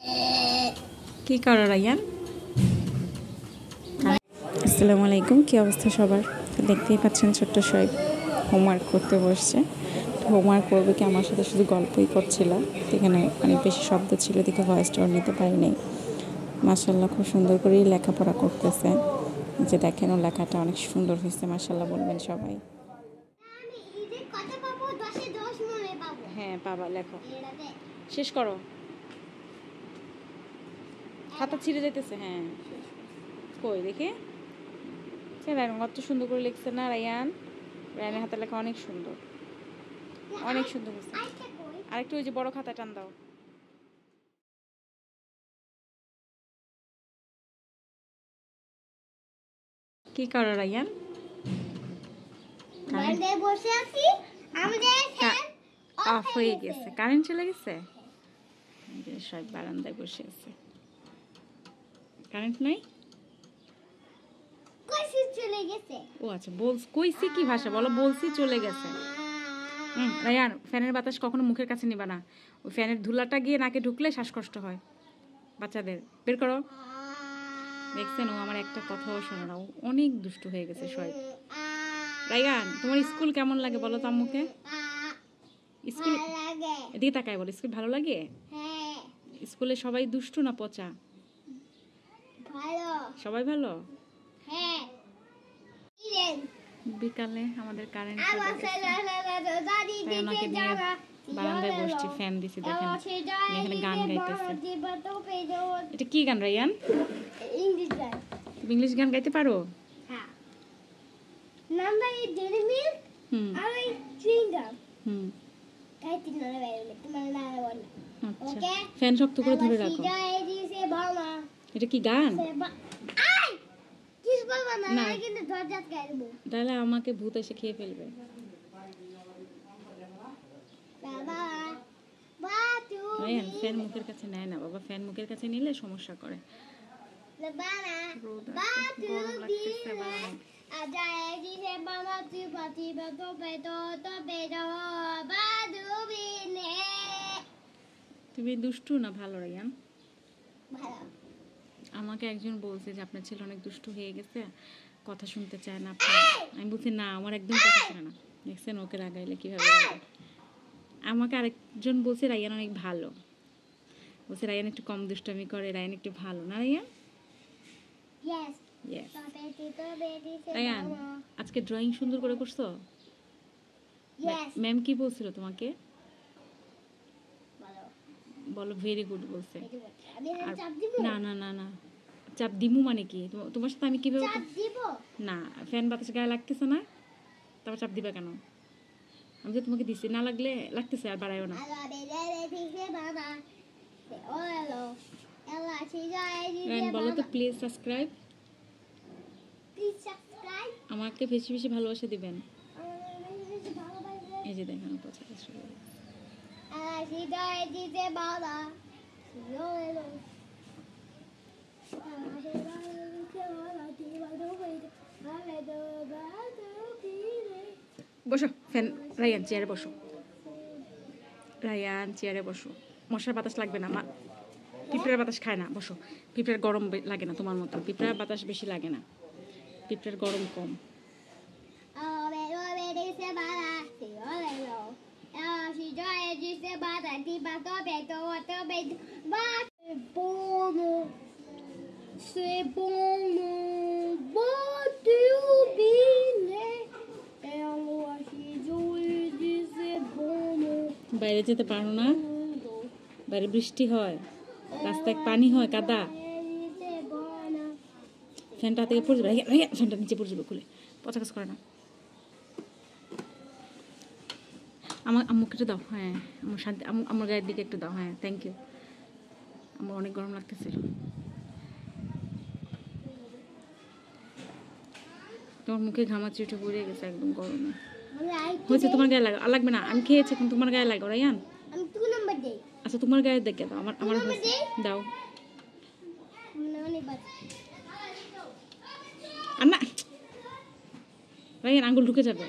কি করো রায়ান? আসসালামু আলাইকুম, কি অবস্থা সবার? দেখতেই পাচ্ছেন ছোট্ট শোয়েব হোমওয়ার্ক করতে বসছে। হোমওয়ার্ক করবে কি, আমার সাথে শুধু গল্পই করছিল। এখানে অনেক বেশি শব্দ ছিল, দেখে ভয়েসটাও নিতে পারিনি। মাশাআল্লাহ খুব সুন্দর করেই লেখাপড়া করতেছে। যে দেখেন ও লেখাটা অনেক সুন্দর হয়েছে, মাশাআল্লাহ বলবেন সবাই। হ্যাঁ পাবা, লেখো, শেষ করো। খাতা ছিঁড়ে যেতেছে। হ্যাঁ কই দেখে, রায়ান কত সুন্দর করে লিখছে না রায়ান? রায়ানের হাতের লেখা অনেক সুন্দর, অনেক সুন্দর হয়েছে। আরেকটু ওই যে বড় খাতা টান দাও। কি করো রায়ান? অফ হয়ে গেছে, কারেন্ট চলে গেছে। সব বারান্দায় বসে আছে, কারেন্ট নাই। ও আচ্ছা, কইছি কি ভাষা বলো? বলছি চলে গেছে। রায়ান, ফ্যানের বাতাস কখনো মুখের কাছে নিবা না। ওই ফ্যানের ধুলাটা গিয়ে নাকে ঢুকলে শ্বাসকষ্ট হয় বাচ্চাদের। বের করো। দেখছেন, ও আমার একটা কথাও শোনে না, ও অনেক দুষ্টু হয়ে গেছে সবাই। রায়ান, তোমার স্কুল কেমন লাগে বলো তো আম্মুকে? স্কুল এদিকে তাকায় বলো, স্কুল ভালো লাগে? স্কুলে সবাই দুষ্টু না পচা? সবাই ভালো। বিকালে আমাদের কারেন্ট ওনাকে নিয়ে বারান্দায় বসছি, ফ্যান দিছি। দেখেন এখানে গান গাইতেছে। এটা কি গান রায়ান? তুমি ইংলিশ গান গাইতে পারো? ফ্যান শক্ত করে ধরে রাখো। এটা কি গান? না, তাহলে আমাকে ভূত এসে খেয়ে ফেলবে। ফ্যান মুখের কাছে নেয় না বাবা, ফ্যান মুখের কাছে নিলে সমস্যা করে। তুমি দুষ্টু না ভালো রায়ান? আমাকে একজন বলছে যে আপনার ছেলে অনেক দুষ্টু হয়ে গেছে, কথা শুনতে চায় না। আমি বলছি না, আমার একদম কথা শোনে না। দেখছেন ওকে রাগাইলে কিভাবে রাগায়। আমাকে আরেকজন বলছে রায়ান অনেক ভালো, বলছে রায়ান একটু কম দুষ্টামি করে, রায়ান একটু ভালো না রায়ান? রায়ান, আজকে ড্রয়িং সুন্দর করে করছো? ম্যাম কি বলছিল তোমাকে? বলো ভেরি গুড বলছে। না না না না, চাপ দিমু মানে কি? তোমার সাথে আমি কিভাবে না, ফ্যান বাতাস গায়ে লাগতেছে না, তারপর চাপ দিবা কেন? আমি যে তোমাকে দিছি, না লাগলে লাগতেছে আর বাড়াইও না। বলো তো প্লিজ সাবস্ক্রাইব। আমাকে বেশি বেশি ভালোবাসা দিবেন। এই যে দেখেন পছন্দ শুরু হয়ে গেছে। বসো ফ্যান, রায়ান চেয়ারে বসো, রায়ান চেয়ারে বসো। মশার বাতাস লাগবে না, পিঁপড়ার বাতাস খায় না। বসো, পিঁপড়ার গরম লাগে না তোমার মতো, পিঁপড়ার বাতাস বেশি লাগে না, পিঁপড়ার গরম কম। বাইরে যেতে পারো না? বাইরে বৃষ্টি হয়, রাস্তায় পানি হয়, কাদা। ফ্যানটা থেকে পড়ে যাবে, ফ্যানটা নিচে পড়ে যাবে, খুলে পচা কাজ করে না। আমার আম্মুকে একটু দাও। হ্যাঁ আমার শান্তি, আমার গায়ের দিকে একটু দাও। হ্যাঁ থ্যাংক ইউ। আমার অনেক গরম লাগতেছিল। তোমার মুখে ঘামাচি উঠে পড়ে গেছে একদম গরমে হয়েছে। তোমার গায়ে লাগবে না, আমি খেয়েছি, এখন তোমার গায়ে লাগাও রায়ান। আচ্ছা তোমার গায়ে দেখে দাও, আমার দাও। আর না রায়ান, আঙ্গুল ঢুকে যাবে।